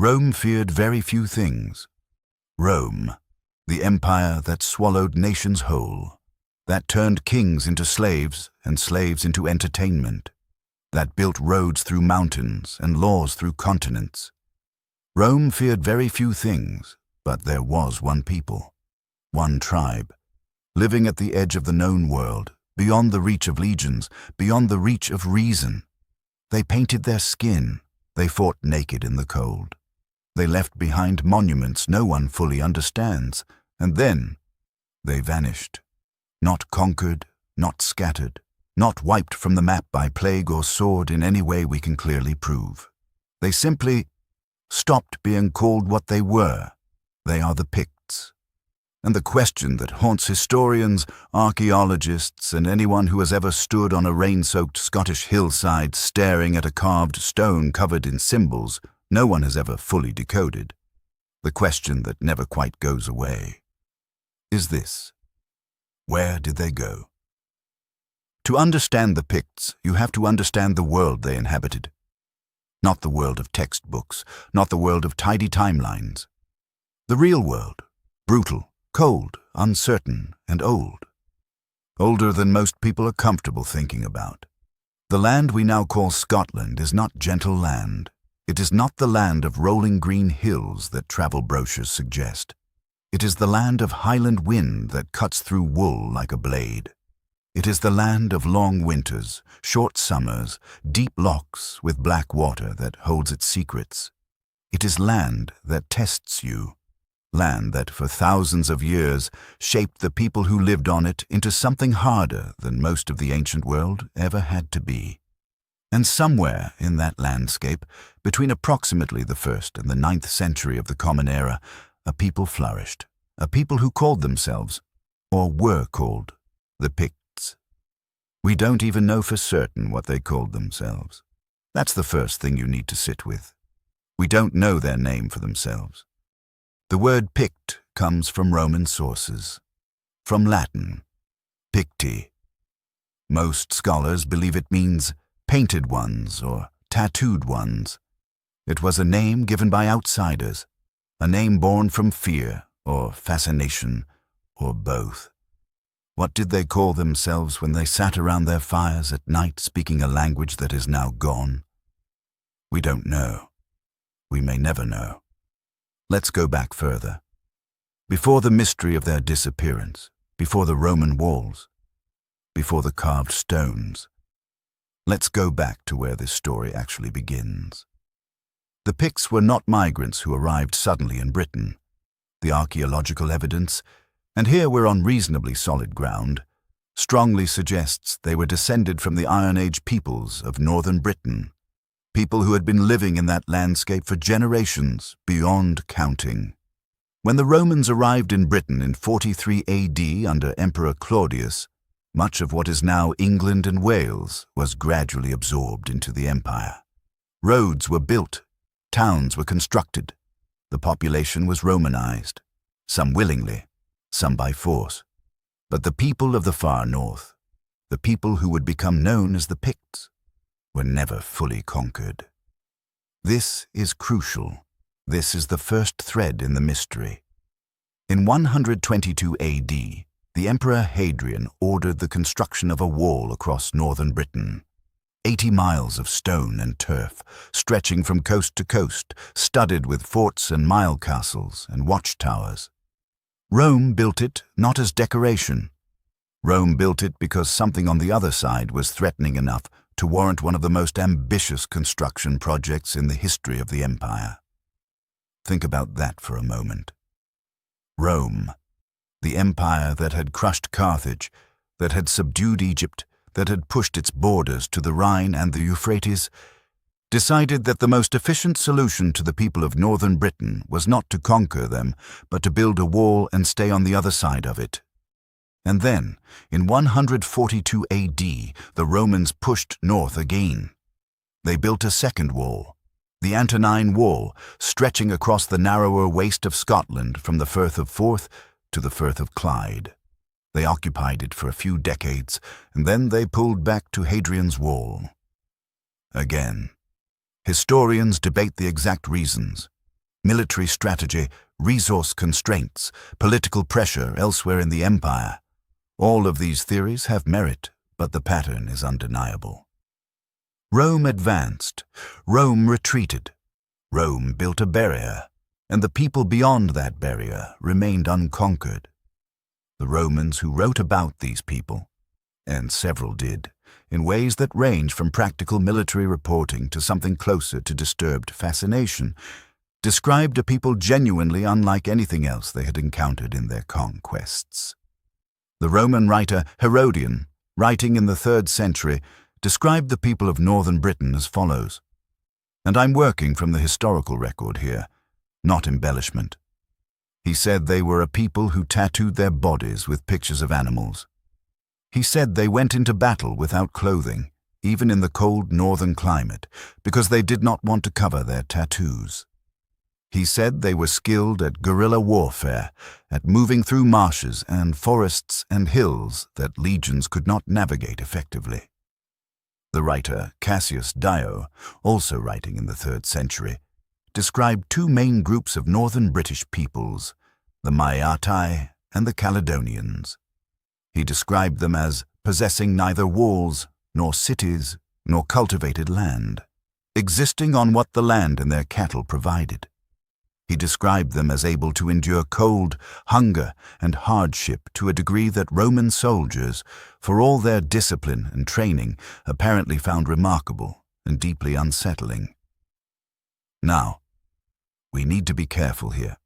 Rome feared very few things. Rome, the empire that swallowed nations whole, that turned kings into slaves and slaves into entertainment, that built roads through mountains and laws through continents. Rome feared very few things, but there was one people, one tribe, living at the edge of the known world, beyond the reach of legions, beyond the reach of reason. They painted their skin, they fought naked in the cold. They left behind monuments no one fully understands, and then they vanished. Not conquered, not scattered, not wiped from the map by plague or sword in any way we can clearly prove. They simply stopped being called what they were. They are the Picts. And the question that haunts historians, archaeologists, and anyone who has ever stood on a rain-soaked Scottish hillside staring at a carved stone covered in symbols no one has ever fully decoded, the question that never quite goes away, is this: where did they go? To understand the Picts, you have to understand the world they inhabited. Not the world of textbooks, not the world of tidy timelines. The real world, brutal, cold, uncertain, and old. Older than most people are comfortable thinking about. The land we now call Scotland is not gentle land. It is not the land of rolling green hills that travel brochures suggest. It is the land of highland wind that cuts through wool like a blade. It is the land of long winters, short summers, deep lochs with black water that holds its secrets. It is land that tests you, land that for thousands of years shaped the people who lived on it into something harder than most of the ancient world ever had to be. And somewhere in that landscape, between approximately the 1st and the 9th century of the Common Era, a people flourished, a people who called themselves, or were called, the Picts. We don't even know for certain what they called themselves. That's the first thing you need to sit with. We don't know their name for themselves. The word Pict comes from Roman sources, from Latin, Picti. Most scholars believe it means painted ones or tattooed ones. It was a name given by outsiders, a name born from fear or fascination or both. What did they call themselves when they sat around their fires at night speaking a language that is now gone? We don't know. We may never know. Let's go back further. Before the mystery of their disappearance, before the Roman walls, before the carved stones, let's go back to where this story actually begins. The Picts were not migrants who arrived suddenly in Britain. The archaeological evidence, and here we're on reasonably solid ground, strongly suggests they were descended from the Iron Age peoples of northern Britain, people who had been living in that landscape for generations beyond counting. When the Romans arrived in Britain in 43 AD under Emperor Claudius, much of what is now England and Wales was gradually absorbed into the empire. Roads were built, towns were constructed, the population was Romanized, some willingly, some by force. But the people of the far north, the people who would become known as the Picts, were never fully conquered. This is crucial. This is the first thread in the mystery. In 122 AD, the Emperor Hadrian ordered the construction of a wall across northern Britain. 80 miles of stone and turf, stretching from coast to coast, studded with forts and mile castles and watchtowers. Rome built it not as decoration. Rome built it because something on the other side was threatening enough to warrant one of the most ambitious construction projects in the history of the empire. Think about that for a moment. Rome, the empire that had crushed Carthage, that had subdued Egypt, that had pushed its borders to the Rhine and the Euphrates, decided that the most efficient solution to the people of northern Britain was not to conquer them, but to build a wall and stay on the other side of it. And then, in 142 AD, the Romans pushed north again. They built a second wall, the Antonine Wall, stretching across the narrower waste of Scotland from the Firth of Forth to the Firth of Clyde. They occupied it for a few decades, and then they pulled back to Hadrian's Wall. Again. Historians debate the exact reasons. military strategy, resource constraints, political pressure elsewhere in the empire. All of these theories have merit, but the pattern is undeniable. Rome advanced, Rome retreated, Rome built a barrier, and the people beyond that barrier remained unconquered. The Romans who wrote about these people, and several did, in ways that range from practical military reporting to something closer to disturbed fascination, described a people genuinely unlike anything else they had encountered in their conquests. The Roman writer Herodian, writing in the 3rd century, described the people of northern Britain as follows. And I'm working from the historical record here, not embellishment. He said they were a people who tattooed their bodies with pictures of animals. He said they went into battle without clothing, even in the cold northern climate, because they did not want to cover their tattoos. He said they were skilled at guerrilla warfare, at moving through marshes and forests and hills that legions could not navigate effectively. The writer Cassius Dio, also writing in the 3rd century, described two main groups of northern British peoples, the Maeatai and the Caledonians. He described them as possessing neither walls, nor cities, nor cultivated land, existing on what the land and their cattle provided. He described them as able to endure cold, hunger, and hardship to a degree that Roman soldiers, for all their discipline and training, apparently found remarkable and deeply unsettling. Now, we need to be careful here.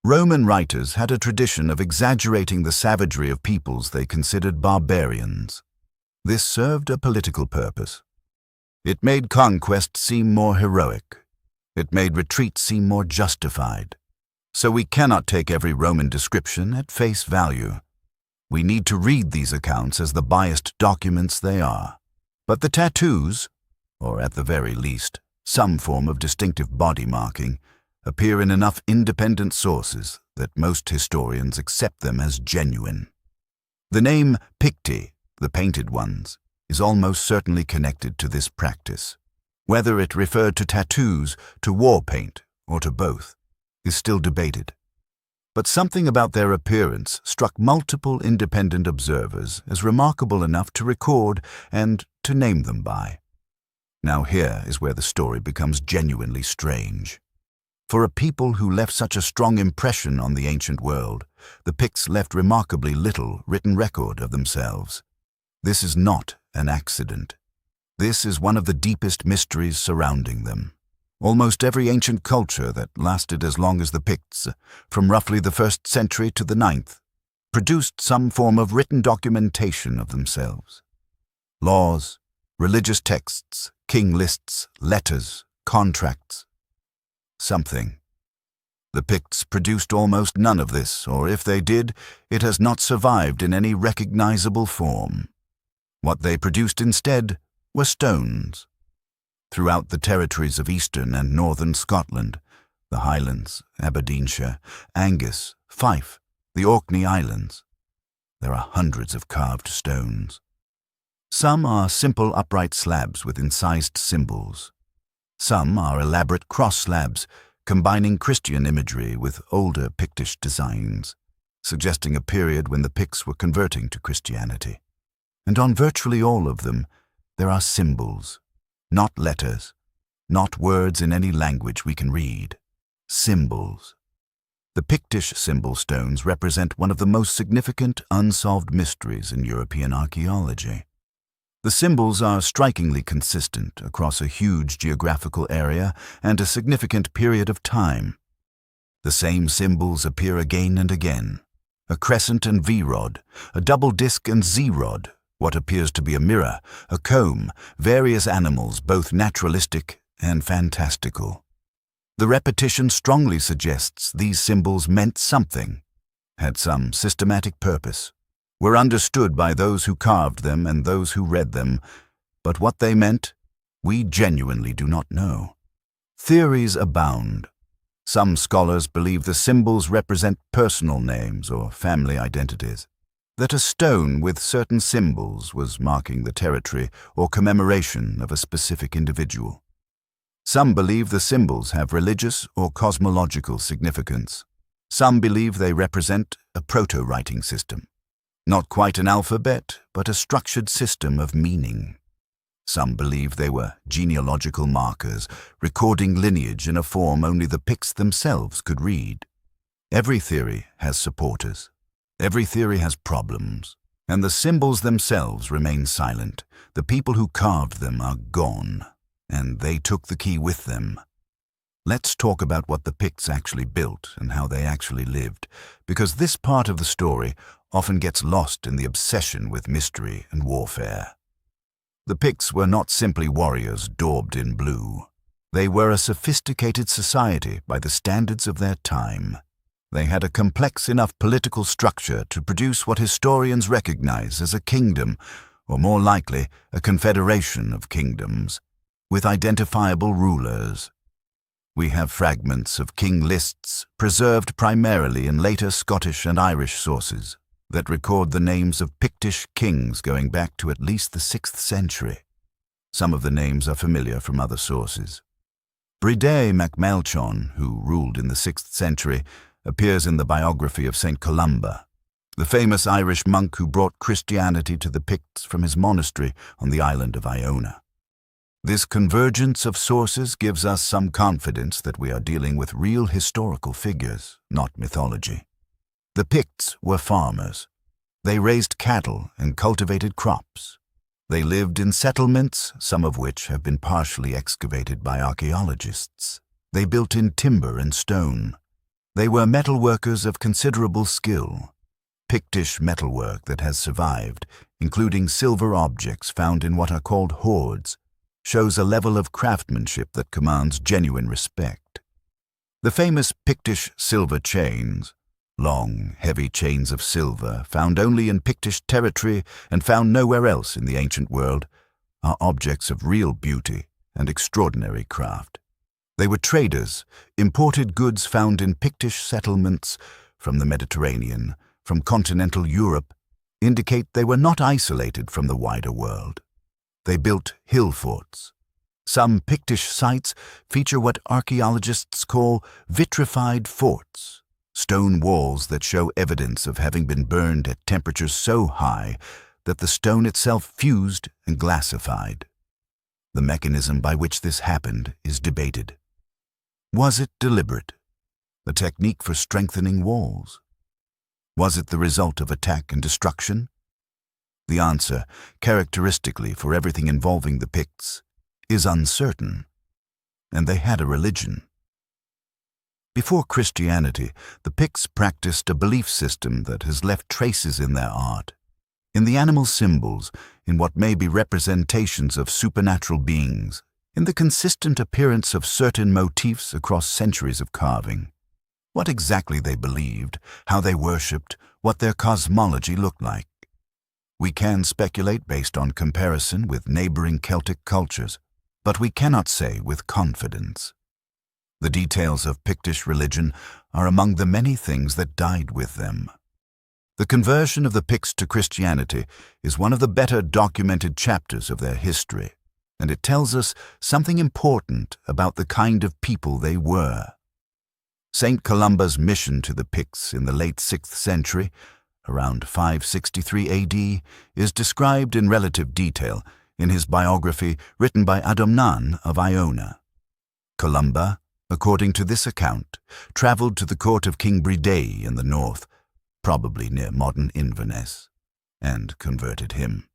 Roman writers had a tradition of exaggerating the savagery of peoples they considered barbarians. This served a political purpose. It made conquest seem more heroic. It made retreat seem more justified. So we cannot take every Roman description at face value. We need to read these accounts as the biased documents they are. But the tattoos, or at the very least, some form of distinctive body marking, appear in enough independent sources that most historians accept them as genuine. The name Picti, the painted ones, is almost certainly connected to this practice. Whether it referred to tattoos, to war paint, or to both, is still debated. But something about their appearance struck multiple independent observers as remarkable enough to record and to name them by. Now here is where the story becomes genuinely strange. For a people who left such a strong impression on the ancient world, the Picts left remarkably little written record of themselves. This is not an accident. This is one of the deepest mysteries surrounding them. Almost every ancient culture that lasted as long as the Picts, from roughly the 1st century to the 9th, produced some form of written documentation of themselves. Laws, religious texts, king lists, letters, contracts. Something. The Picts produced almost none of this, or if they did, it has not survived in any recognizable form. What they produced instead were stones. Throughout the territories of eastern and northern Scotland, the Highlands, Aberdeenshire, Angus, Fife, the Orkney Islands, there are hundreds of carved stones. Some are simple upright slabs with incised symbols. Some are elaborate cross slabs, combining Christian imagery with older Pictish designs, suggesting a period when the Picts were converting to Christianity. And on virtually all of them, there are symbols, not letters, not words in any language we can read. Symbols. The Pictish symbol stones represent one of the most significant unsolved mysteries in European archaeology. The symbols are strikingly consistent across a huge geographical area and a significant period of time. The same symbols appear again and again. A crescent and V-rod, a double disc and Z-rod, what appears to be a mirror, a comb, various animals, both naturalistic and fantastical. The repetition strongly suggests these symbols meant something, had some systematic purpose, were understood by those who carved them and those who read them, but what they meant, we genuinely do not know. Theories abound. Some scholars believe the symbols represent personal names or family identities, that a stone with certain symbols was marking the territory or commemoration of a specific individual. Some believe the symbols have religious or cosmological significance. Some believe they represent a proto-writing system. Not quite an alphabet, but a structured system of meaning. Some believe they were genealogical markers, recording lineage in a form only the Picts themselves could read. Every theory has supporters. Every theory has problems. And the symbols themselves remain silent. The people who carved them are gone, and they took the key with them. Let's talk about what the Picts actually built and how they actually lived, because this part of the story often gets lost in the obsession with mystery and warfare. The Picts were not simply warriors daubed in blue. They were a sophisticated society by the standards of their time. They had a complex enough political structure to produce what historians recognize as a kingdom, or more likely, a confederation of kingdoms, with identifiable rulers. We have fragments of king lists preserved primarily in later Scottish and Irish sources that record the names of Pictish kings going back to at least the 6th century. Some of the names are familiar from other sources. Bride mac Melchon, who ruled in the 6th century, appears in the biography of St. Columba, the famous Irish monk who brought Christianity to the Picts from his monastery on the island of Iona. This convergence of sources gives us some confidence that we are dealing with real historical figures, not mythology. The Picts were farmers. They raised cattle and cultivated crops. They lived in settlements, some of which have been partially excavated by archaeologists. They built in timber and stone. They were metalworkers of considerable skill. Pictish metalwork that has survived, including silver objects found in what are called hoards, shows a level of craftsmanship that commands genuine respect. The famous Pictish silver chains, long, heavy chains of silver found only in Pictish territory and found nowhere else in the ancient world, are objects of real beauty and extraordinary craft. They were traders, imported goods found in Pictish settlements from the Mediterranean, from continental Europe, indicate they were not isolated from the wider world. They built hill forts. Some Pictish sites feature what archaeologists call vitrified forts, stone walls that show evidence of having been burned at temperatures so high that the stone itself fused and glassified. The mechanism by which this happened is debated. Was it deliberate? A technique for strengthening walls? Was it the result of attack and destruction? The answer, characteristically for everything involving the Picts, is uncertain. And they had a religion. Before Christianity, the Picts practiced a belief system that has left traces in their art, in the animal symbols, in what may be representations of supernatural beings, in the consistent appearance of certain motifs across centuries of carving. What exactly they believed, how they worshipped, what their cosmology looked like. We can speculate based on comparison with neighboring Celtic cultures, but we cannot say with confidence. The details of Pictish religion are among the many things that died with them. The conversion of the Picts to Christianity is one of the better documented chapters of their history, and it tells us something important about the kind of people they were. St. Columba's mission to the Picts in the late 6th century, around 563 AD, is described in relative detail in his biography written by Adomnan of Iona. Columba, according to this account, traveled to the court of King Bride in the north, probably near modern Inverness, and converted him.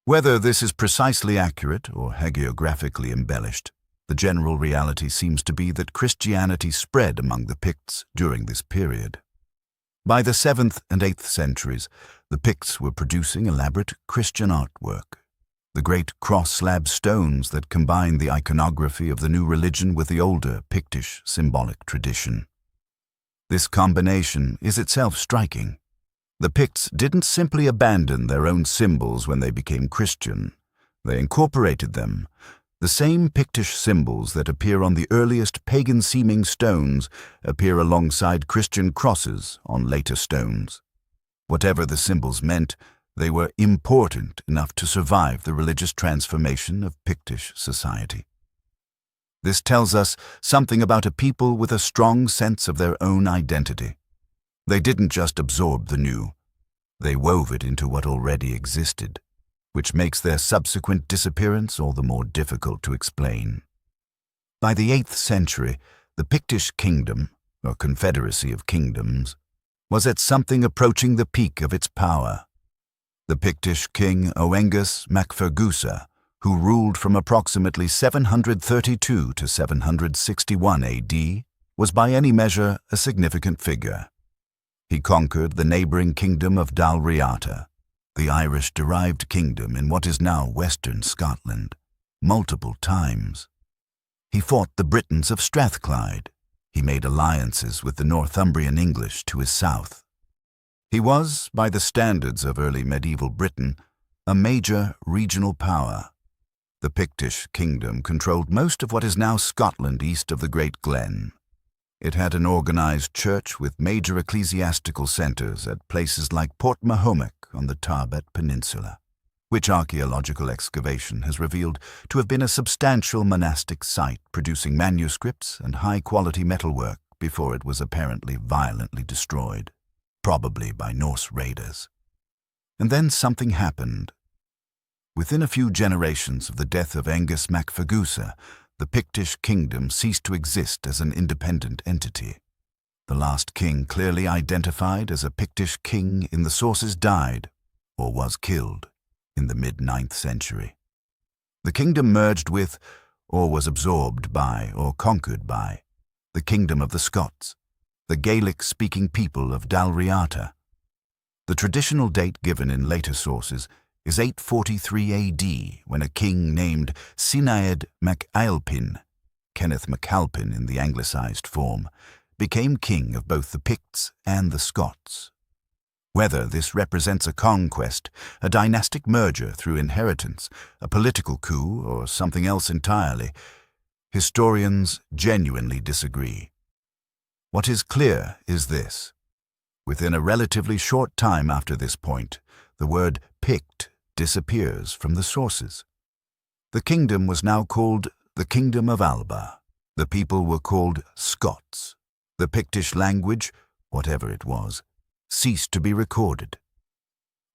Whether this is precisely accurate or hagiographically embellished, the general reality seems to be that Christianity spread among the Picts during this period. By the 7th and 8th centuries, the Picts were producing elaborate Christian artwork, the great cross-slab stones that combine the iconography of the new religion with the older Pictish symbolic tradition. This combination is itself striking. The Picts didn't simply abandon their own symbols when they became Christian. They incorporated them. The same Pictish symbols that appear on the earliest pagan-seeming stones appear alongside Christian crosses on later stones. Whatever the symbols meant, they were important enough to survive the religious transformation of Pictish society. This tells us something about a people with a strong sense of their own identity. They didn't just absorb the new, they wove it into what already existed, which makes their subsequent disappearance all the more difficult to explain. By the 8th century, the Pictish kingdom, or confederacy of kingdoms, was at something approaching the peak of its power. The Pictish king Oengus mac Fergusa, who ruled from approximately 732 to 761 AD, was by any measure a significant figure. He conquered the neighboring kingdom of Dalriata, the Irish-derived kingdom in what is now western Scotland, multiple times. He fought the Britons of Strathclyde. He made alliances with the Northumbrian English to his south. He was, by the standards of early medieval Britain, a major regional power. The Pictish kingdom controlled most of what is now Scotland east of the Great Glen. It had an organized church with major ecclesiastical centers at places like Port Mahomet on the Tarbet Peninsula, which archaeological excavation has revealed to have been a substantial monastic site producing manuscripts and high-quality metalwork before it was apparently violently destroyed, probably by Norse raiders. And then something happened. Within a few generations of the death of Oengus mac Fergusa, the Pictish kingdom ceased to exist as an independent entity. The last king clearly identified as a Pictish king in the sources died, or was killed, in the mid-9th century. The kingdom merged with, or was absorbed by, or conquered by, the kingdom of the Scots, the Gaelic-speaking people of Dalriata. The traditional date given in later sources is 843 AD, when a king named Cynaed mac Ailpin, Kenneth MacAlpin in the anglicized form, became king of both the Picts and the Scots. Whether this represents a conquest, a dynastic merger through inheritance, a political coup, or something else entirely, historians genuinely disagree. What is clear is this. Within a relatively short time after this point, the word Pict disappears from the sources. The kingdom was now called the Kingdom of Alba. The people were called Scots. The Pictish language, whatever it was, ceased to be recorded.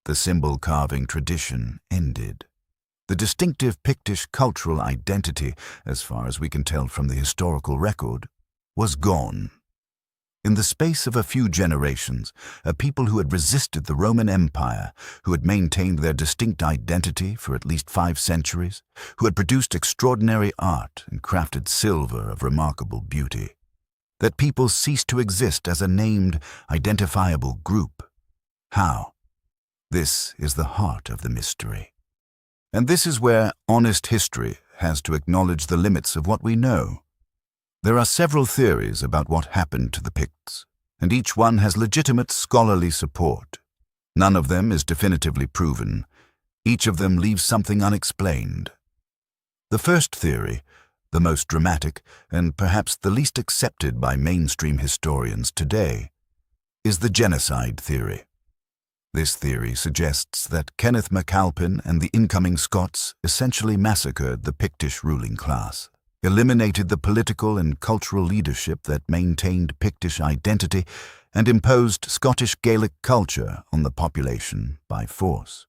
The symbol-carving tradition ended. The distinctive Pictish cultural identity, as far as we can tell from the historical record, was gone. In the space of a few generations, a people who had resisted the Roman Empire, who had maintained their distinct identity for at least 5 centuries, who had produced extraordinary art and crafted silver of remarkable beauty, that people ceased to exist as a named, identifiable group. How? This is the heart of the mystery. And this is where honest history has to acknowledge the limits of what we know. There are several theories about what happened to the Picts, and each one has legitimate scholarly support. None of them is definitively proven. Each of them leaves something unexplained. The first theory, the most dramatic and perhaps the least accepted by mainstream historians today, is the genocide theory. This theory suggests that Kenneth MacAlpin and the incoming Scots essentially massacred the Pictish ruling class, eliminated the political and cultural leadership that maintained Pictish identity, and imposed Scottish Gaelic culture on the population by force.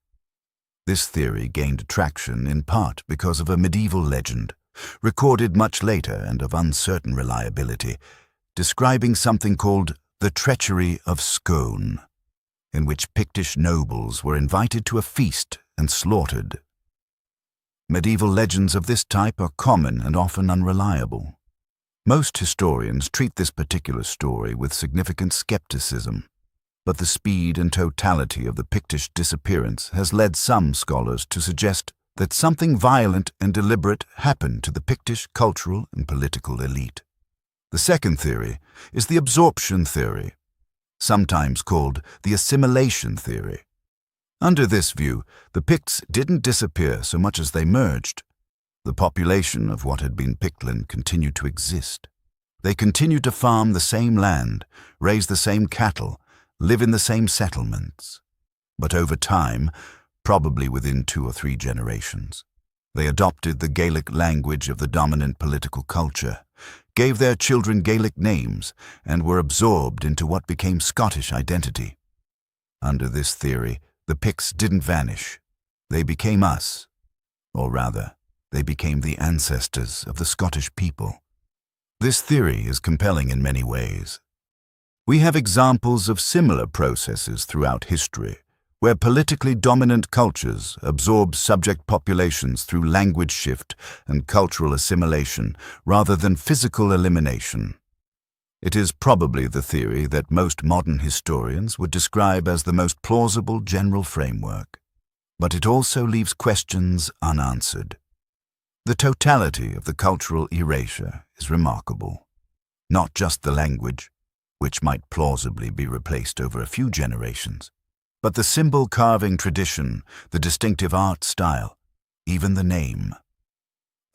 This theory gained traction in part because of a medieval legend, recorded much later and of uncertain reliability, describing something called the treachery of Scone, in which Pictish nobles were invited to a feast and slaughtered. Medieval legends of this type are common and often unreliable. Most historians treat this particular story with significant skepticism, but the speed and totality of the Pictish disappearance has led some scholars to suggest that something violent and deliberate happened to the Pictish cultural and political elite. The second theory is the absorption theory, sometimes called the assimilation theory. Under this view, the Picts didn't disappear so much as they merged. The population of what had been Pictland continued to exist. They continued to farm the same land, raise the same cattle, live in the same settlements. But over time, probably within 2 or 3 generations, They adopted the Gaelic language of the dominant political culture, gave their children Gaelic names, and were absorbed into what became Scottish identity. Under this theory, the Picts didn't vanish. They became us, or rather, they became the ancestors of the Scottish people. This theory is compelling in many ways. We have examples of similar processes throughout history, where politically dominant cultures absorb subject populations through language shift and cultural assimilation rather than physical elimination. It is probably the theory that most modern historians would describe as the most plausible general framework, but it also leaves questions unanswered. The totality of the cultural erasure is remarkable. Not just the language, which might plausibly be replaced over a few generations, but the symbol carving tradition, the distinctive art style, even the name.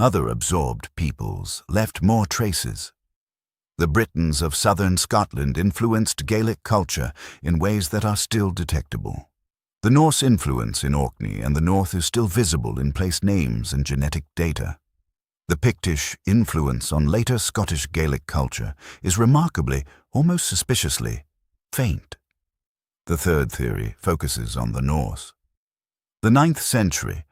Other absorbed peoples left more traces. The Britons of southern Scotland influenced Gaelic culture in ways that are still detectable. The Norse influence in Orkney and the North is still visible in place names and genetic data. The Pictish influence on later Scottish Gaelic culture is remarkably, almost suspiciously, faint. The third theory focuses on the Norse. The 9th century,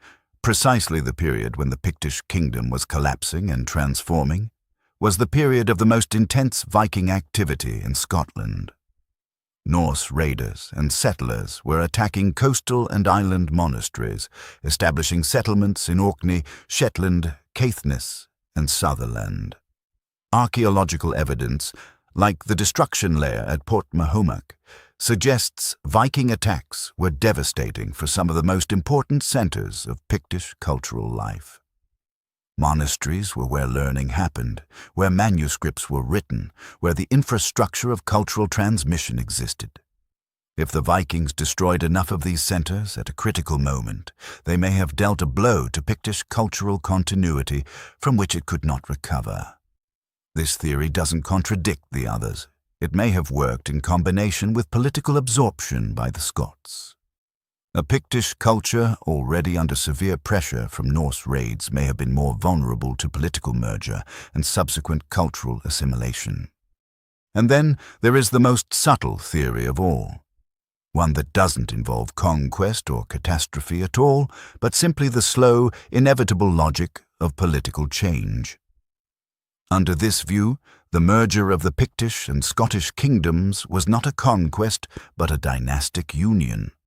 precisely the period when the Pictish kingdom was collapsing and transforming, was the period of the most intense Viking activity in Scotland. Norse raiders and settlers were attacking coastal and island monasteries, establishing settlements in Orkney, Shetland, Caithness, and Sutherland. Archaeological evidence, like the destruction layer at Portmahomac, suggests Viking attacks were devastating for some of the most important centers of Pictish cultural life. Monasteries were where learning happened, where manuscripts were written, where the infrastructure of cultural transmission existed. If the Vikings destroyed enough of these centers at a critical moment, they may have dealt a blow to Pictish cultural continuity from which it could not recover. This theory doesn't contradict the others. It may have worked in combination with political absorption by the Scots. A Pictish culture already under severe pressure from Norse raids may have been more vulnerable to political merger and subsequent cultural assimilation. And then there is the most subtle theory of all, one that doesn't involve conquest or catastrophe at all, but simply the slow, inevitable logic of political change. Under this view, the merger of the Pictish and Scottish kingdoms was not a conquest, but a dynastic union.